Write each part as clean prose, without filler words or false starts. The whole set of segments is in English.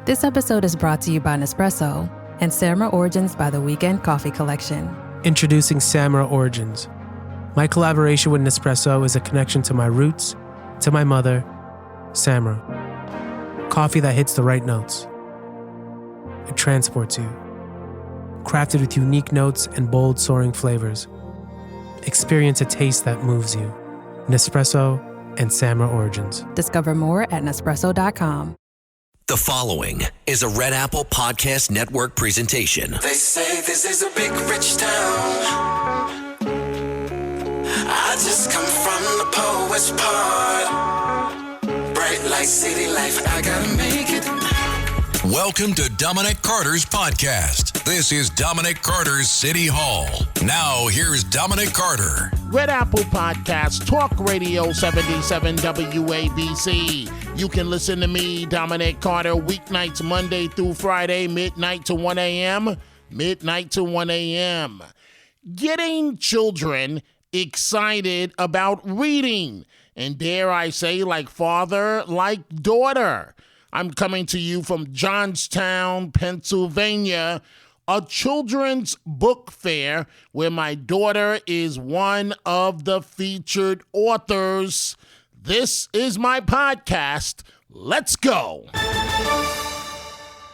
This episode is brought to you by Nespresso and Samra Origins by the Weekend Coffee Collection. Introducing Samra Origins. My collaboration with Nespresso is a connection to my roots, to my mother, Samra. Coffee that hits the right notes. It transports you. Crafted with unique notes and bold, soaring flavors. Experience a taste that moves you. Nespresso and Samra Origins. Discover more at Nespresso.com. The following is a Red Apple Podcast Network presentation. They say this is a big rich town. I just come from the poet's part. Bright light, city life, I gotta make it. Welcome to Dominic Carter's podcast. This is Dominic Carter's City Hall. Now, here's Dominic Carter. Red Apple Podcast, Talk Radio 77 WABC. You can listen to me, Dominic Carter, weeknights Monday through Friday, midnight to 1 a.m. Midnight to 1 a.m. Getting children excited about reading. And dare I say, like father, like daughter. I'm coming to you from Johnstown, Pennsylvania, a children's book fair where my daughter is one of the featured authors. This is my podcast. Let's go.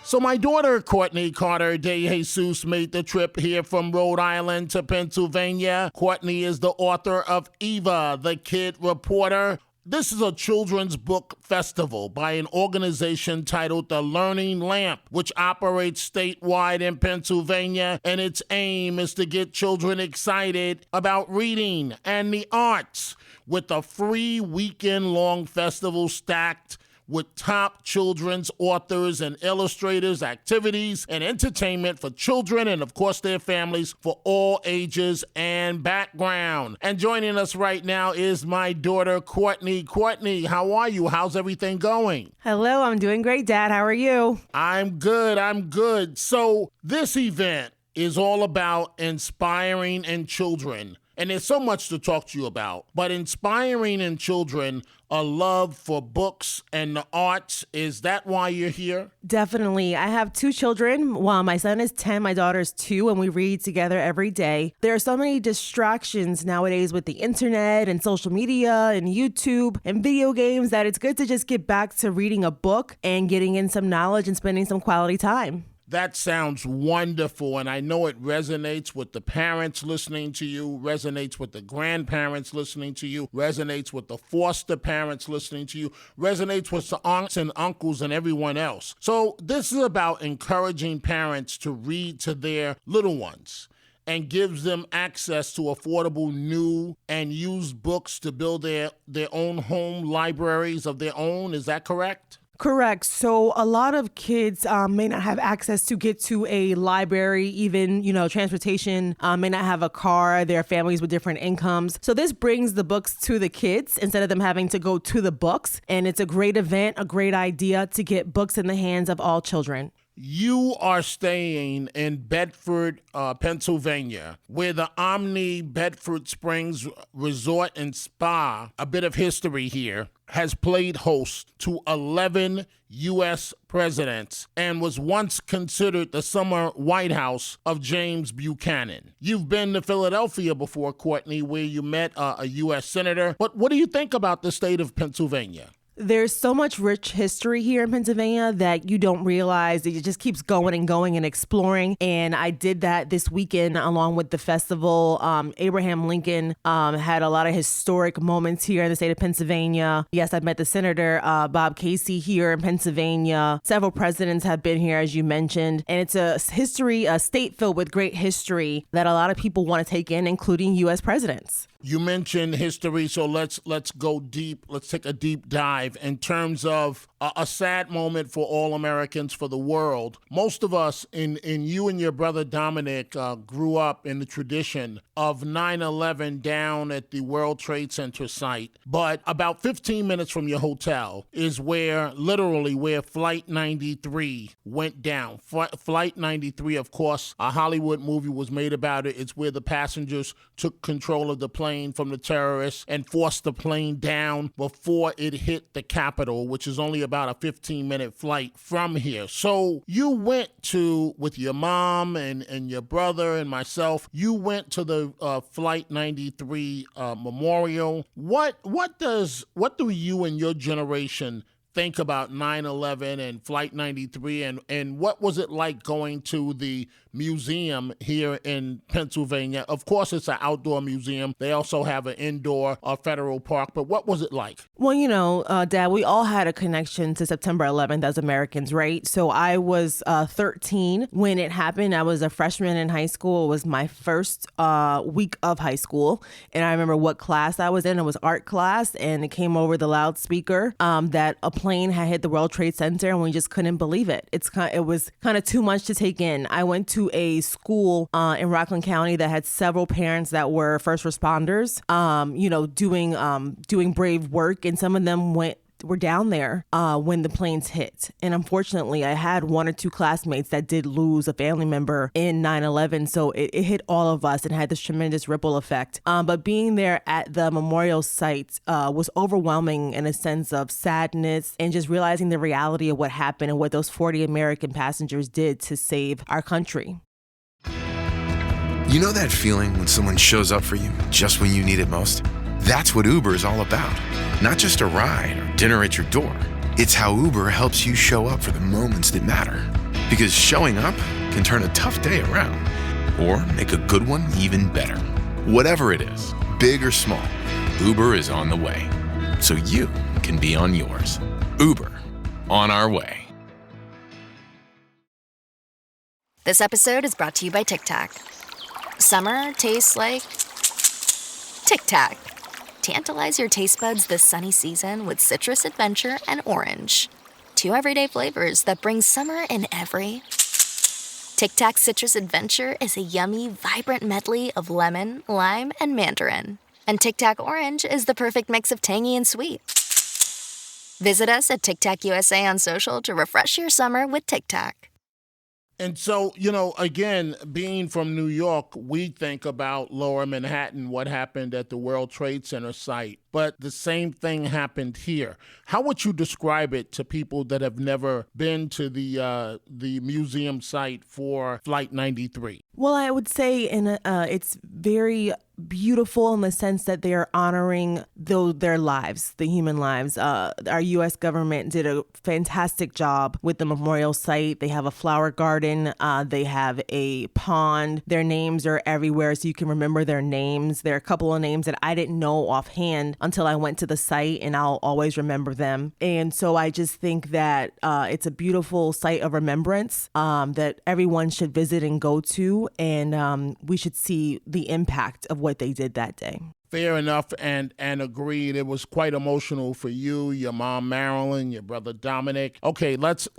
So my daughter, Courtney Carter de Jesus, made the trip here from Rhode Island to Pennsylvania. Courtney is the author of Eva, the Kid Reporter. This is a children's book festival by an organization titled The Learning Lamp, which operates statewide in Pennsylvania, and its aim is to get children excited about reading and the arts with a free weekend-long festival stacked with top children's authors and illustrators, activities, and entertainment for children and, of course, their families for all ages and background. And joining us right now is my daughter, Courtney. Courtney, how are you? How's everything going? Hello, I'm doing great, Dad. How are you? I'm good. So this event is all about inspiring in children. And there's so much to talk to you about. But inspiring in children a love for books and the arts, is that why you're here? Definitely. I have two children. Well, my son is 10, my daughter's 2, and we read together every day. There are so many distractions nowadays with the internet and social media and YouTube and video games that it's good to just get back to reading a book and getting in some knowledge and spending some quality time. That sounds wonderful, and I know it resonates with the parents listening to you, resonates with the grandparents listening to you, resonates with the foster parents listening to you, resonates with the aunts and uncles and everyone else. So this is about encouraging parents to read to their little ones and gives them access to affordable new and used books to build their own home libraries of their own. Is that correct? Correct. So a lot of kids may not have access to get to a library, even, transportation, may not have a car, their families with different incomes. So this brings the books to the kids instead of them having to go to the books. And it's a great event, a great idea to get books in the hands of all children. You are staying in Bedford, Pennsylvania, where the Omni Bedford Springs Resort and Spa, a bit of history here, has played host to 11 U.S. presidents and was once considered the summer White House of James Buchanan. You've been to Philadelphia before, Courtney, where you met a U.S. senator. But what do you think about the state of Pennsylvania? There's so much rich history here in Pennsylvania that you don't realize. It just keeps going and exploring. And I did that this weekend along with the festival. Abraham Lincoln had a lot of historic moments here in the state of Pennsylvania. Yes, I've met the Senator Bob Casey here in Pennsylvania. Several presidents have been here, as you mentioned. And it's a state filled with great history that a lot of people want to take in, including U.S. presidents. You mentioned history, so let's go deep. Let's take a deep dive in terms of a sad moment for all Americans, for the world. Most of us, in you and your brother Dominic, grew up in the tradition of 9/11 down at the World Trade Center site. But about 15 minutes from your hotel is where Flight 93 went down. Flight 93, of course, a Hollywood movie was made about it. It's where the passengers took control of the plane plane from the terrorists and forced the plane down before it hit the Capitol, which is only about a 15-minute flight from here. So you went with your mom and your brother and myself, you went to the Flight 93 memorial. What do you and your generation think about 9/11 and Flight 93, and what was it like going to the museum here in Pennsylvania? Of course, it's an outdoor museum. They also have an indoor federal park, but what was it like? Well, Dad, we all had a connection to September 11th as Americans, right? So I was 13 when it happened. I was a freshman in high school. It was my first week of high school, and I remember what class I was in. It was art class, and it came over the loudspeaker that a plane had hit the World Trade Center, and we just couldn't believe it. It was kind of too much to take in. I went to a school in Rockland County that had several parents that were first responders, doing brave work, and some of them were down there when the planes hit. And unfortunately, I had one or two classmates that did lose a family member in 9/11. So it hit all of us and had this tremendous ripple effect. But being there at the memorial site was overwhelming in a sense of sadness and just realizing the reality of what happened and what those 40 American passengers did to save our country. You know that feeling when someone shows up for you just when you need it most? That's what Uber is all about. Not just a ride or dinner at your door. It's how Uber helps you show up for the moments that matter. Because showing up can turn a tough day around or make a good one even better. Whatever it is, big or small, Uber is on the way. So you can be on yours. Uber, on our way. This episode is brought to you by Tic Tac. Summer tastes like Tic Tac. Tantalize your taste buds this sunny season with citrus adventure and orange. 2 everyday flavors that bring summer in every. Tic Tac Citrus Adventure is a yummy, vibrant medley of lemon, lime, and mandarin. And Tic Tac Orange is the perfect mix of tangy and sweet. Visit us at Tic Tac USA on social to refresh your summer with Tic Tac. And so, again, being from New York, we think about Lower Manhattan, what happened at the World Trade Center site. But the same thing happened here. How would you describe it to people that have never been to the museum site for Flight 93? Well, I would say it's very beautiful in the sense that they are honoring their lives, the human lives. Our U.S. government did a fantastic job with the memorial site. They have a flower garden. They have a pond. Their names are everywhere, so you can remember their names. There are a couple of names that I didn't know offhand until I went to the site, and I'll always remember them. And so I just think that it's a beautiful site of remembrance that everyone should visit and go to, and we should see the impact of what they did that day. Fair enough, and agreed. It was quite emotional for you, your mom Marilyn, your brother Dominic. Okay, let's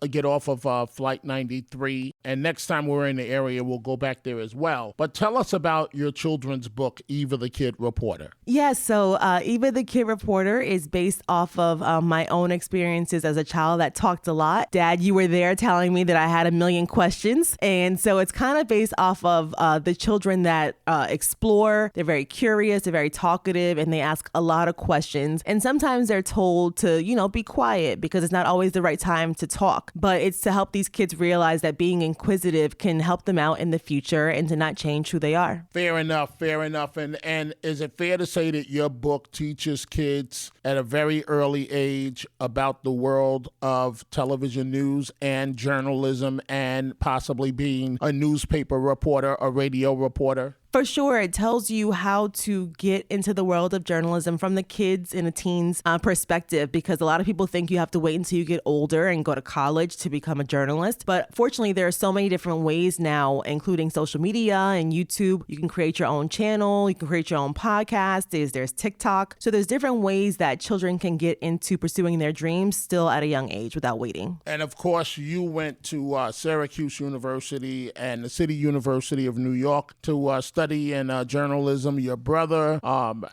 get off of Flight 93, and next time we're in the area, we'll go back there as well. But tell us about your children's book, Eva the Kid Reporter. Yes, so Eva the Kid Reporter is based off of my own experiences as a child that talked a lot. Dad, you were there telling me that I had a million questions, and so it's kind of based off of the children that explore. They're very curious. They're very talkative, and they ask a lot of questions. And sometimes they're told to, be quiet because it's not always the right time to talk. But it's to help these kids realize that being inquisitive can help them out in the future and to not change who they are. Fair enough. And is it fair to say that your book teaches kids at a very early age about the world of television news and journalism and possibly being a newspaper reporter, a radio reporter? For sure. It tells you how to get into the world of journalism from the kids and the teens perspective, because a lot of people think you have to wait until you get older and go to college to become a journalist. But fortunately, there are so many different ways now, including social media and YouTube. You can create your own channel. You can create your own podcast. There's TikTok. So there's different ways that children can get into pursuing their dreams still at a young age without waiting. And of course, you went to Syracuse University and the City University of New York to study in journalism. Your brother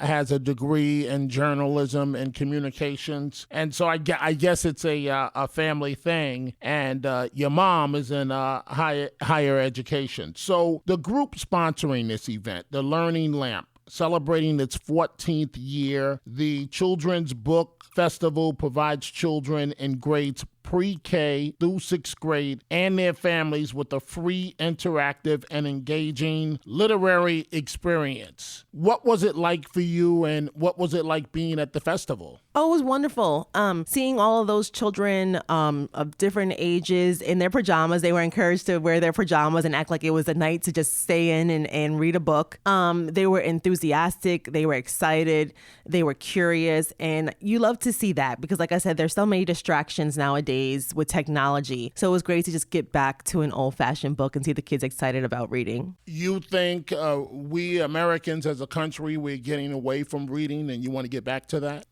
has a degree in journalism and communications, and so I guess it's a family thing. And your mom is in higher education. So the group sponsoring this event, the Learning Lamp, celebrating its 14th year. The Children's Book Festival provides children in grades pre-K through 6th grade and their families with a free, interactive, and engaging literary experience. What was it like for you, and what was it like being at the festival? Oh, it was wonderful. Seeing all of those children of different ages in their pajamas. They were encouraged to wear their pajamas and act like it was a night to just stay in and read a book. They were enthusiastic. They were excited. They were curious. And you love to see that because, like I said, there's so many distractions nowadays with technology. So it was great to just get back to an old-fashioned book and see the kids excited about reading. You think we Americans as a country, we're getting away from reading, and you want to get back to that?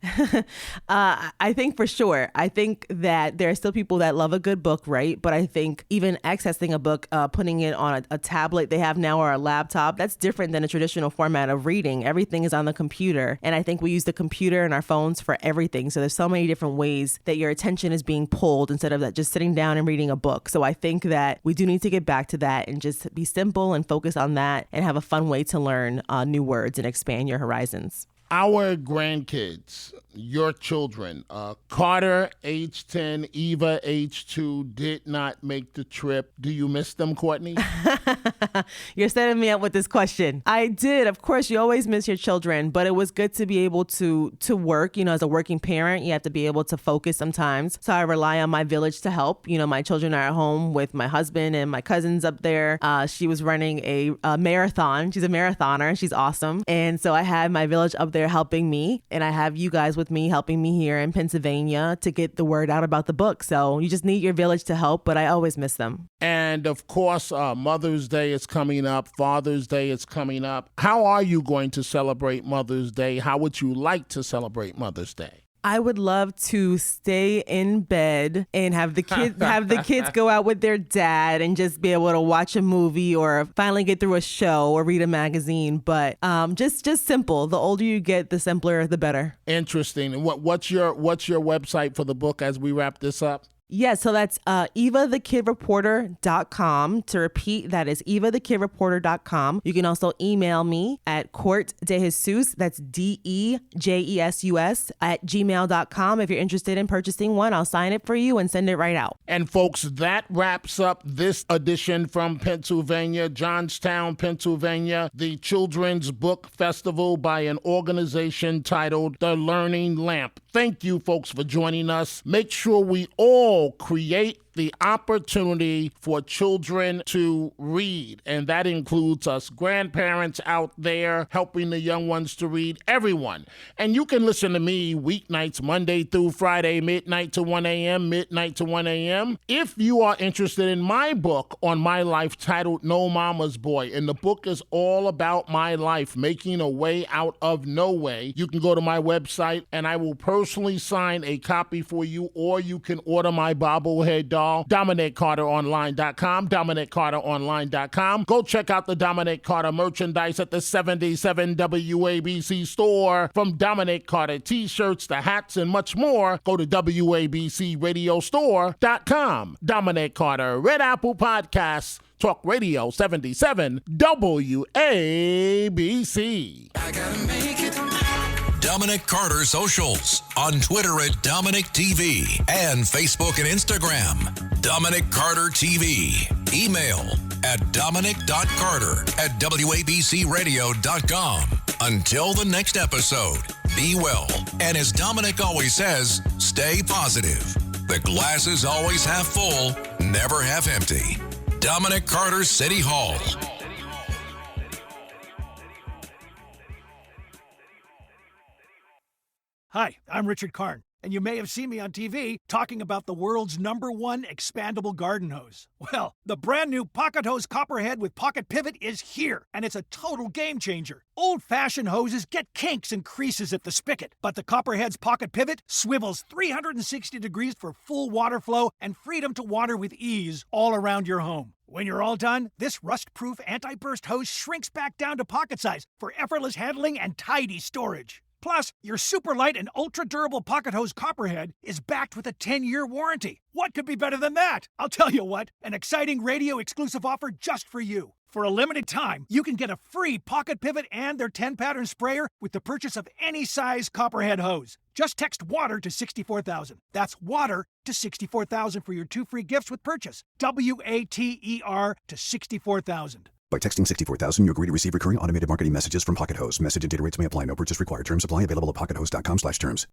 I think for sure. I think that there are still people that love a good book, right? But I think even accessing a book, putting it on a tablet they have now or a laptop, that's different than a traditional format of reading. Everything is on the computer. And I think we use the computer and our phones for everything. So there's so many different ways that your attention is being pulled instead of that just sitting down and reading a book. So I think that we do need to get back to that and just be simple and focus on that and have a fun way to learn new words and expand your horizons. Our grandkids, your children, Carter, age 10, Eva, age 2, did not make the trip. Do you miss them, Courtney? You're setting me up with this question. I did. Of course, you always miss your children, but it was good to be able to work. You know, as a working parent, you have to be able to focus sometimes. So I rely on my village to help. You know, my children are at home with my husband and my cousins up there. She was running a marathon. She's a marathoner and she's awesome. And so I had my village up there helping me, and I have you guys with me helping me here in Pennsylvania to get the word out about the book. So you just need your village to help, but I always miss them. And of course, Mother's Day is coming up. Father's Day is coming up. How are you going to celebrate Mother's Day? How would you like to celebrate Mother's Day? I would love to stay in bed and have the kids go out with their dad and just be able to watch a movie or finally get through a show or read a magazine. But just simple. The older you get, the simpler, the better. Interesting. And what's your website for the book as we wrap this up? Yeah, so that's evathekidreporter.com. To repeat, that is evathekidreporter.com. You can also email me at courtdejesus, that's DEJESUS, at gmail.com. If you're interested in purchasing one, I'll sign it for you and send it right out. And folks, that wraps up this edition from Pennsylvania, Johnstown, Pennsylvania, the Children's Book Festival by an organization titled The Learning Lamp. Thank you, folks, for joining us. Make sure we all create the opportunity for children to read, and that includes us grandparents out there helping the young ones to read, everyone. And you can listen to me weeknights, Monday through Friday, midnight to 1 a.m., midnight to 1 a.m. If you are interested in my book on my life titled No Mama's Boy, and the book is all about my life, making a way out of no way, you can go to my website and I will personally sign a copy for you, or you can order my bobblehead doll, DominicCarterOnline.com, DominicCarterOnline.com. Go check out the Dominic Carter merchandise at the 77 WABC store. From Dominic Carter t-shirts to hats and much more, go to WABCRadiostore.com. Dominic Carter, Red Apple Podcasts, Talk Radio 77 WABC. I gotta make it. Dominic Carter socials on Twitter at Dominic TV and Facebook and Instagram, Dominic Carter TV. Email at dominic.carter@wabcradio.com. Until the next episode, be well. And as Dominic always says, stay positive. The glass is always half full, never half empty. Dominic Carter City Hall. Hi, I'm Richard Karn, and you may have seen me on TV talking about the world's #1 expandable garden hose. Well, the brand new Pocket Hose Copperhead with Pocket Pivot is here, and it's a total game changer. Old-fashioned hoses get kinks and creases at the spigot, but the Copperhead's Pocket Pivot swivels 360 degrees for full water flow and freedom to water with ease all around your home. When you're all done, this rust-proof anti-burst hose shrinks back down to pocket size for effortless handling and tidy storage. Plus, your super light and ultra durable pocket hose Copperhead is backed with a 10-year warranty. What could be better than that? I'll tell you what, an exciting radio exclusive offer just for you. For a limited time, you can get a free pocket pivot and their 10-pattern sprayer with the purchase of any size Copperhead hose. Just text WATER to 64,000. That's WATER to 64,000 for your 2 free gifts with purchase. WATER to 64,000. By texting 64,000, you agree to receive recurring automated marketing messages from Pocket Hose. Message and data rates may apply. No purchase required. Terms apply. Available at pockethose.com/terms.